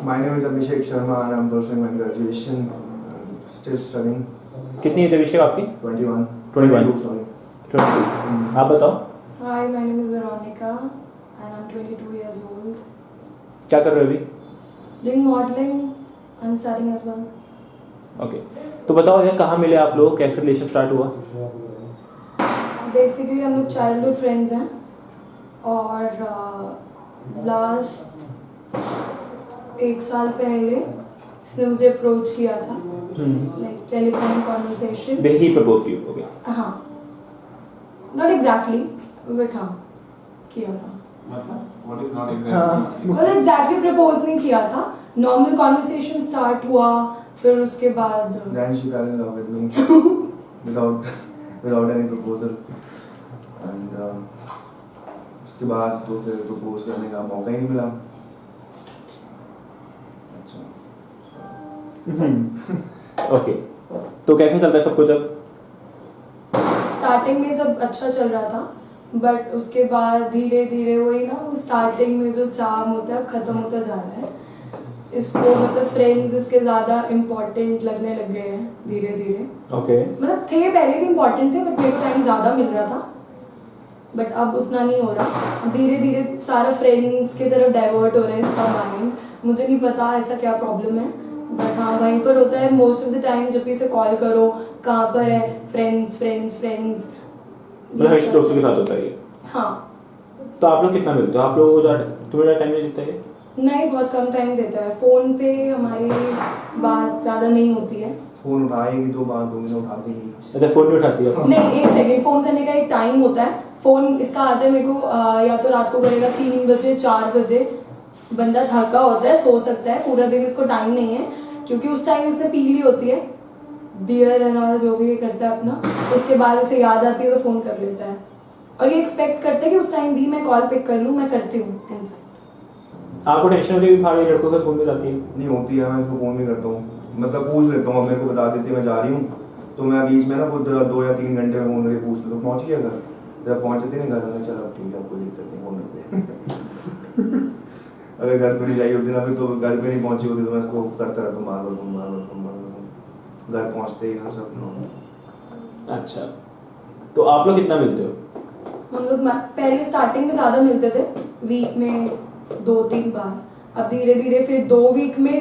My name is Abhishek Sharma and I'm pursuing my graduation. Still studying. कितनी as है अभिषेक आपकी? 21. 22. Sorry. 22. आप बताओ Hi, my name is Veronica and I'm 22 years old. क्या कर रहे हो अभी? Doing modeling and studying as well. Okay तो बताओ यार कहाँ मिले आप लोग, कैसे रिलेशन स्टार्ट हुआ? Basically हम लोग childhood friends हैं और लास्ट 1 साल पहले इसने मुझे अप्रोच किया था, लाइक टेलीफोनिक कॉन्वर्सेशन. ही प्रपोज किया? ओके. हाँ, नॉट एग्जैक्टली बट हाँ किया था. मतलब व्हाट इज नॉट एग्जैक्टली? मतलब एग्जैक्टली प्रपोज नहीं किया था, नॉर्मल कॉन्वर्सेशन स्टार्ट हुआ, फिर उसके बाद Then she fell in love with me without any proposal. And उसके बाद तो फिर प्रपोज करने का मौका ही नहीं मिला. ओके तो कैसे चल रहा है सब कुछ अब? स्टार्टिंग में सब अच्छा चल रहा था, बट उसके बाद धीरे धीरे वही ना, वो स्टार्टिंग में जो चार्म होता है खत्म होता जा रहा है. इसको मतलब फ्रेंड्स इसके ज़्यादा इम्पोर्टेंट लगने लग गए हैं धीरे धीरे. ओके. मतलब थे पहले भी इम्पोर्टेंट थे, बट मेरे को टाइम ज़्यादा मिल रहा था, बट अब उतना नहीं हो रहा. धीरे धीरे सारा फ्रेंड्स की तरफ डाइवर्ट हो रहा है इसका माइंड. मुझे नहीं पता ऐसा क्या प्रॉब्लम है, बट हाँ वहीं पर होता है मोस्ट ऑफ द टाइम. जब भी इसे कॉल करो कहाँ पर है, फ्रेंड्स फ्रेंड्स फ्रेंड्स. मतलब हमेशा दोस्तों के साथ होता है ये? हाँ. तो आप लोग कितना मिलते हो? आप लोग तुम्हें टाइम नहीं देता है? नहीं, बहुत कम टाइम देता है. फ़ोन पे हमारी बात ज़्यादा नहीं होती है. फोन उठाएगी तो बात होगी ना, उठाती नहीं. अच्छा फोन नहीं उठाती है? नहीं, एक सेकेंड, फ़ोन करने का एक टाइम होता है. फ़ोन इसका आता है मेरे को या तो रात को करेगा 3 बजे 4 बजे. बंदा थका होता है, सो सकता है, पूरा दिन इसको टाइम नहीं है, क्योंकि उस टाइम इसने पी ली होती है बियर एंड ऑल, जो भी ये करता है अपना. उसके बाद इसे याद आती है तो फ़ोन कर लेता है, और ये एक्सपेक्ट करते हैं कि उस टाइम भी मैं कॉल पिक कर लूँ. मैं करती हूँ. आपको टेंशन होती है भाई लड़कों का फोन में जाती है? नहीं होती है, मैं इसको फोन नहीं करता हूँ. मतलब पूछ लेता हूँ, अब मेरे को बता देती है मैं जा रही हूँ, तो मैं बीच में ना खुद 2 या 3 घंटे में फोन करके पूछ लेता हूँ पहुँच गया घर. जब पहुँचती नहीं घर में, चलो ठीक है कोई दिक्कत नहीं, फोन करते. अगर घर पे नहीं जाई होती ना, फिर तो घर पे नहीं पहुँची होती तो मैं इसको करता रहता हूँ बार. घर पहुँचते ही ना सब. अच्छा तो आप लोग कितना मिलते हो? हम लोग पहले स्टार्टिंग में ज़्यादा मिलते थे, वीक में 2-3 बार. अब धीरे धीरे फिर 2 वीक में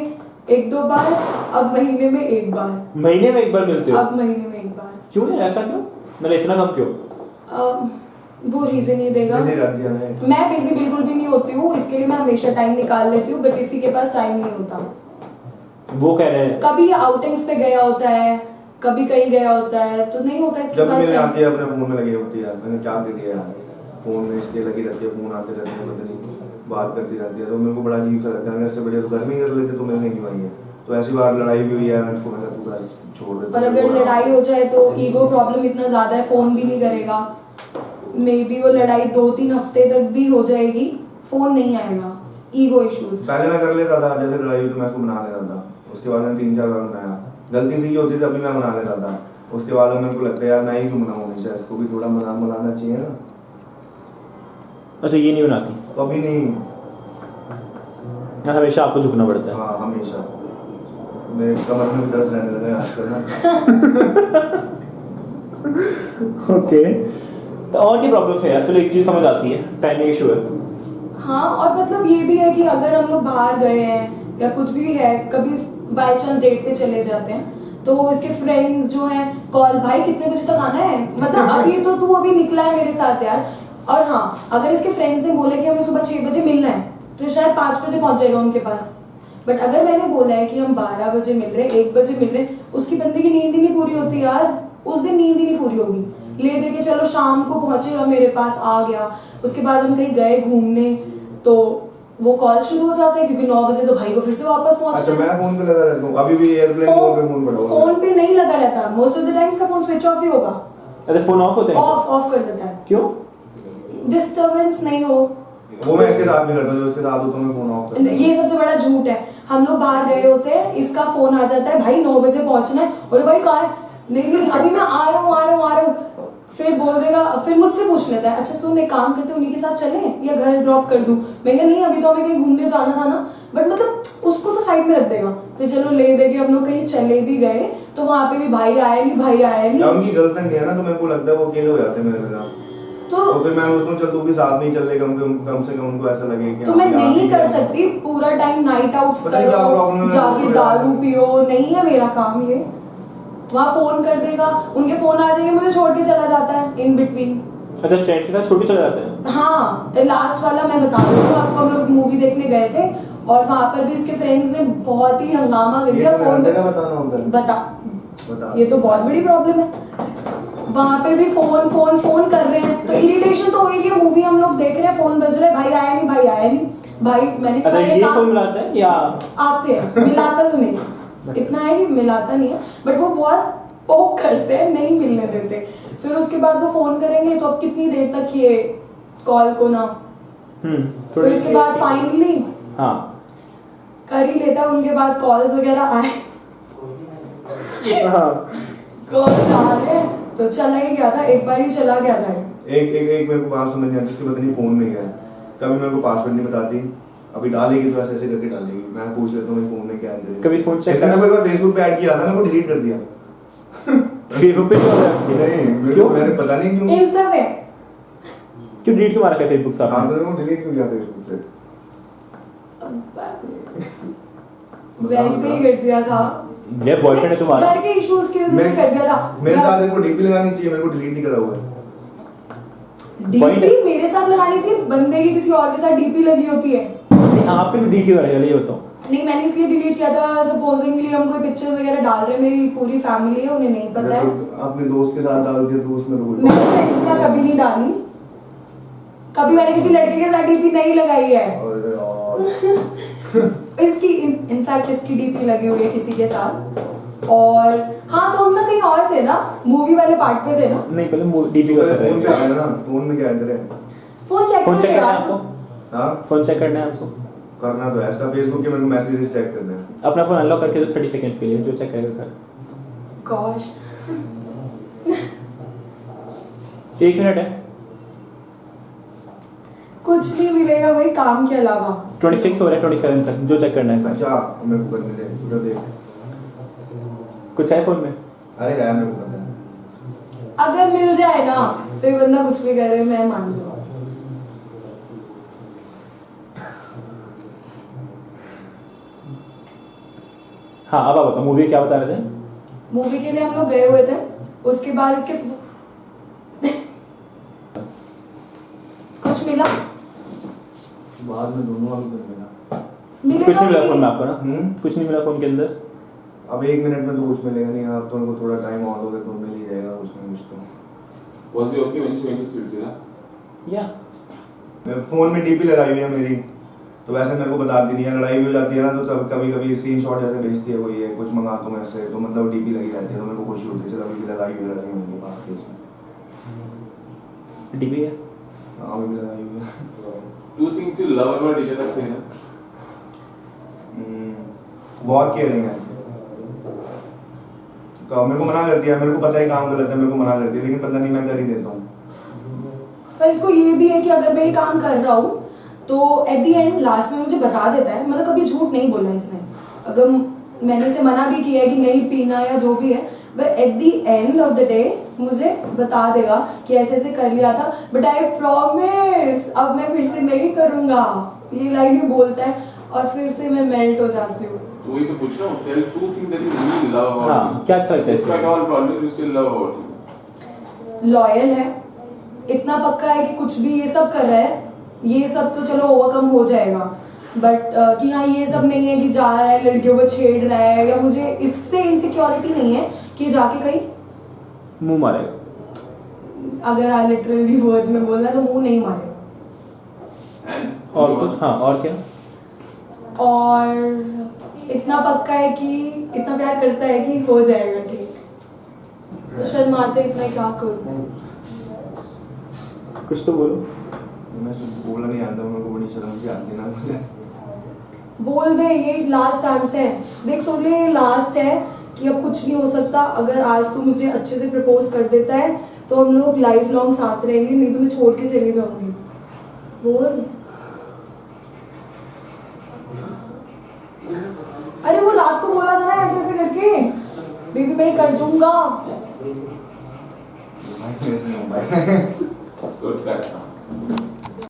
1-2 बार, अब महीने में 1 बार. महीने में 1 बार मिलते हो? अब महीने में 1 बार. क्यों है ऐसा? क्यों मतलब इतना कम क्यों? वो रीजन ये देगा. बिजी रहती है ना. मैं बिजी बिल्कुल भी नहीं होती हूँ, इसके लिए मैं हमेशा टाइम निकाल लेती हूँ, बट किसी के पास टाइम नहीं होता. वो कह रहे हैं कभी आउटिंग्स पे गया होता है, कभी कहीं गया होता है, तो नहीं होता इसके जब पास मेरे आती टाइम. है अपने फोन में लगी होती है, मैंने क्या दे दिया फोन में, इसके लगी रहती है, फोन आते रहते हैं, पता नहीं बात करती रहती है. तो मेरे को बड़ा अजीब सा लगता है. अगर इससे बढ़िया तो घर में ही कर लेते तो मैंने क्यों आई है. तो ऐसी बार लड़ाई भी हुई है, मैं उसको मैंने तू घर छोड़ दे. पर अगर लड़ाई हो जाए तो ईगो प्रॉब्लम इतना ज़्यादा है, फ़ोन भी नहीं करेगा. मे बी वो लड़ाई 2-3 हफ्ते तक भी हो जाएगी, फ़ोन नहीं आएगा. Ego issues. पहले मैं कर लेता था, जैसे लड़ाई हुई तो मैं उसको मना लेता था. उसके बाद मैंने 3-4 बार मनाया, गलती से ही होती थी, अभी मैं मना लेता था. उसके बाद मेरे को लगता है यार मैं ही क्यों मनाऊँ, हमेशा इसको भी थोड़ा मनाना चाहिए ना. अच्छा ये नहीं बनाती? कभी नहीं. हमेशा आपको झुकना पड़ता है? हाँ हमेशा. मेरे कमर में भी दर्द रहने लगा आजकल ना. ओके तो और क्या प्रॉब्लम है यार? चलो एक चीज समझ आती है, टाइमिंग इशू है. हाँ, और मतलब ये भी है कि अगर हम लोग बाहर गए हैं या कुछ भी है, कभी बाय चांस डेट पे चले जाते हैं, तो इसके फ्रेंड्स जो हैं कॉल, भाई कितने बजे तक आना है, मतलब अभी तो तू अभी निकला है मेरे साथ यार. और हाँ, अगर इसके फ्रेंड्स ने बोले कि हमें सुबह 6 बजे मिलना है, तो शायद 5 बजे पहुंच जाएगा उनके पास. बट अगर मैंने बोला है कि हम 12 बजे मिल रहे हैं, 1 बजे मिल रहे हैं, उसकी बंदे की नींद ही नहीं पूरी होती यार. उस दिन नींद ही नहीं पूरी होगी. ले दे के चलो शाम को पहुंचेगा मेरे पास, आ गया. उसके बाद हम कहीं गए घूमने, तो वो कॉल शुरू हो जाता है, क्योंकि 9 बजे तो भाई को फिर से वापस पहुंचना अच्छा है. मैं फोन पे लगा रहता हूँ, अभी भी एयरप्लेन मोड पे फोन पड़ा हुआ है. फोन पे नहीं लगा रहता, मोस्ट ऑफ द टाइम इसका फोन स्विच ऑफ ही होगा. अरे फोन ऑफ होता है? ऑफ कर देता है. क्यों? डिस्टर्बेंस नहीं हो. वो मैं इसके साथ भी करता हूँ, जो इसके साथ होता हूँ मैं फोन ऑफ करता हूँ. ये सबसे बड़ा झूठ है. हम लोग बाहर गए होते हैं, इसका फोन आ जाता है, भाई 9 बजे पहुंचना है, और भाई कहाँ है, नहीं अभी मैं आ रहा हूँ. फिर बोल देगा, फिर मुझसे पूछ लेता है, अच्छा सुन एक काम करते उन्हीं के साथ चलें या घर ड्रॉप कर दूं. मैंने नहीं, अभी तो हमें कहीं घूमने जाना था ना. बट मतलब उसको तो साइड में रख देगा। फिर चलो ले देगी, हम लोग कहीं चले भी गए तो वहाँ पे भी भाई आया नहीं, भाई आया या नहीं। उनकी गर्लफ्रेंड नहीं है ना, तो मेरे को लगता है वो अकेले हो जाते हैं मेरे साथ। तो फिर मैं उसको चल तू भी साथ में ही चल ले, कम से कम उनको ऐसा लगे कि तो मैं नहीं कर सकती पूरा टाइम नाइट आउट्स पता नहीं क्या problem करो, है, जाके दारू पियो, नहीं है मेरा काम ये। वहाँ फोन कर देगा, उनके फोन आ जाएंगे, मुझे छोड़ के चला जाता है इन बिटवीन। अच्छा, फ्रेंड्स के साथ छोड़ के चले जाते हैं? हाँ, लास्ट वाला मैं बता रही हूँ आपको, हम लोग मूवी देखने गए थे और वहाँ पर भी इसके फ्रेंड्स ने बहुत ही हंगामा कर दिया। ये तो फोन जगह बताना होता है। बता, ये तो बहुत बड़ी प्रॉब्लम है। वहाँ पे भी फोन फोन फोन कर रहे हैं, तो इरिटेशन तो होगी। मूवी हम लोग देख रहे हैं, फोन बज रहा है, भाई आया नहीं, भाई आया नहीं, भाई मैंने अच्छा, कहा ये फोन मिलाते हैं या आते हैं, मिलाता तो नहीं, इतना है कि मिलाता नहीं है, बट वो बहुत पोक करते हैं, नहीं मिलने देते। फिर उसके बाद वो फोन करेंगे तो अब कितनी देर तक ये कॉल को ना, फिर उसके बाद फाइनली हाँ कर ही लेता है। उनके बाद कॉल्स वगैरह आए, कॉल आ रहे हैं तो चला ही गया था, एक बार ही चला गया था। एक मेरे को बात समझ नहीं आती, उसके पता नहीं फोन में क्या है, कभी मेरे को पासवर्ड नहीं बताती, अभी डालेगी तो ऐसे ऐसे करके डालेगी, मैं पूछ लेता हूँ फोन में क्या है। कभी फोन चेक इसने कोई बार फेसबुक पे ऐड किया था, मेरे को डिलीट कर दिया। फेसबुक पे क्यों नहीं, मेरे क्यों? को मैंने पता नहीं क्यों। इंस्टा पे क्यों डिलीट क्यों मारा है फेसबुक से हाँ, आपने? तो मेरे को डिलीट क्यों किया फेसबुक से? वैसे ही कर दिया था, ये बॉयफ्रेंड है तुम्हारा? घर के इश्यूज की वजह से कर दिया था। मेरे साथ इसको डीपी लगानी चाहिए, मेरे को डिलीट नहीं करा हुआ है। डीपी मेरे साथ लगानी चाहिए, बंदे की किसी और के साथ डीपी लगी होती है। आप पे डिलीट क्यों करेगा, ये बताओ। नहीं, मैंने इसलिए डिलीट किया था, सपोजिंगली हम कोई पिक्चर्स वगैरह डाल रहे हैं, मेरी पूरी फैमिली है, उन्हें नहीं पता है। तो अपने दोस्त के साथ डाल दिया तो उसमें तो कोई मैंने फ्रेंड्स के साथ कभी नहीं डाली, कभी मैंने किसी लड़के के साथ डीपी नहीं लगाई है। अरे यार। इसकी इनफैक्ट इसकी डीपी लगी हुई है किसी के साथ। और हाँ, तो हम ना कहीं और थे ना, मूवी वाले पार्ट पे थे ना। नहीं, पहले डीपी फोन कर पे आया ना, फोन में क्या अंदर है? फोन चेक फोन चेक करके करना है यार। आपको? हाँ, फोन चेक करना है आपको? करना तो है, इसका फेसबुक के मेरे को मैसेजेस चेक करने हैं। अपना फोन अनलॉक करके दो 30 सेकंड्स के लिए, जो चेक करेगा कर। गॉश, 1 मिनट है। कुछ नहीं मिलेगा भाई काम के अलावा। 26 हो रहा है, 27 तक जो चेक करना है। अच्छा, मेरे को करने दे, उधर देख। कुछ है फोन में? अरे यार, मेरे को पता है। अगर मिल जाए ना तो ये बंदा कुछ भी करे, मैं मान लूंगा। हाँ, अब आप बताओ, मूवी क्या बता रहे थे? मूवी के लिए हम लोग गए हुए थे, उसके बाद इसके कुछ मिला, बाद में दोनों वालों को मिला। मिलेगा कुछ नहीं मिला भी फोन में आपको ना? हम्म। कुछ नहीं मिला फोन के अंदर? अब 1 मिनट में तो कुछ मिलेगा नहीं, आप तो उनको थोड़ा टाइम और दोगे तो मिल ही जाएगा उसमें कुछ तो। Was he okay when she went to Switzerland? या मैं फोन में डीपी लगाई हुई है मेरी, तो वैसे मेरे को बताती नहीं है, लड़ाई भी हो जाती है ना, तो तब कभी कभी स्क्रीनशॉट जैसे भेजती है कोई है, कुछ मंगा तो मैं से, तो मतलब डीपी लगी रहती है, तो मेरे को खुशी होती है, चलो अभी भी लगाई हुई है, लड़ाई होने के बाद इसमें। डीपी है? हाँ, अभी भी लगाई हुई है। Two things you love about each other, say na? बहुत केयरिंग है। मेरे को मना करती है, मेरे को पता है काम गलत है, मेरे को मना करती है, लेकिन पता नहीं मैं कर ही देता हूँ। पर इसको ये भी है कि अगर मैं ये काम कर रहा हूँ तो एट द एंड लास्ट में मुझे बता देता है, मतलब कभी झूठ नहीं बोला इसने। अगर मैंने इसे मना भी किया है कि नहीं पीना या जो भी है, but at the end of the day मुझे बता देगा कि ऐसे ऐसे कर लिया था, बट आई प्रॉमिस अब मैं फिर से नहीं करूँगा। ये लाइन ही बोलता है और फिर से मैं मेल्ट हो जाती हूँ। तो वही तो पूछ रहा हूँ, tell 2 things that you really love about हाँ, him. क्या अच्छा लगता है Despite इसमें? all problems, you still love about him. Loyal है, इतना पक्का है कि कुछ भी ये सब कर रहा है, ये सब तो चलो ओवरकम हो जाएगा, बट कि हाँ ये सब नहीं है कि जा रहा है लड़कियों को छेड़ रहा है, या मुझे इससे इनसिक्योरिटी नहीं है कि जाके कहीं मुंह मारेगा। अगर हाँ लिटरली वर्ड्स में बोलना है तो मुंह नहीं मारे। And और कुछ? हाँ, और क्या? और इतना पक्का है कि इतना प्यार करता है कि हो जाएगा ठीक। तो शर्माते इतना क्या करूँ। कुछ तो बोलो। मैं बोलना नहीं आता, मेरे को बड़ी शर्म सी आती है ना मुझे। बोल दे, ये लास्ट चांस है, देख सुन ले, लास्ट है कि अब कुछ नहीं हो सकता। अगर आज तू मुझे अच्छे से प्रपोज कर देता है तो हम लोग लाइफ लॉन्ग साथ रहेंगे, नहीं तो मैं छोड़ के चली जाऊंगी। बोल। अरे वो रात को बोला था ना ऐसे ऐसे करके, बेबी मैं कर दूंगा। भाई मेरे से नहीं हो पाएगा।